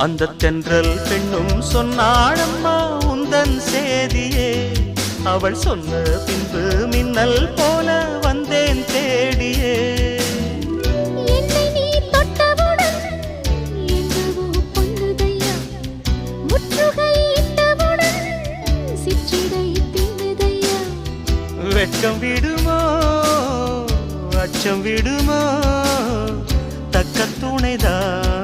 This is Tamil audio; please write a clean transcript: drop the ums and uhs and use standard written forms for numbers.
அந்த தென்றல் பெண்ணும் சொன்னாளம்மா உந்தன் சேதியே. அவள் சொன்ன பின்பு மின்னல் போல வந்தேன் தேடியே. என்னை நீ தொட்டவுடன் எங்கவோ பொன்னுதையா, முற்றுகை இட்டவுடன் சிற்றிடை தின்னுதையா. வெட்கம் விடுமோ அச்சம் விடுமோ தக்க துணைதான்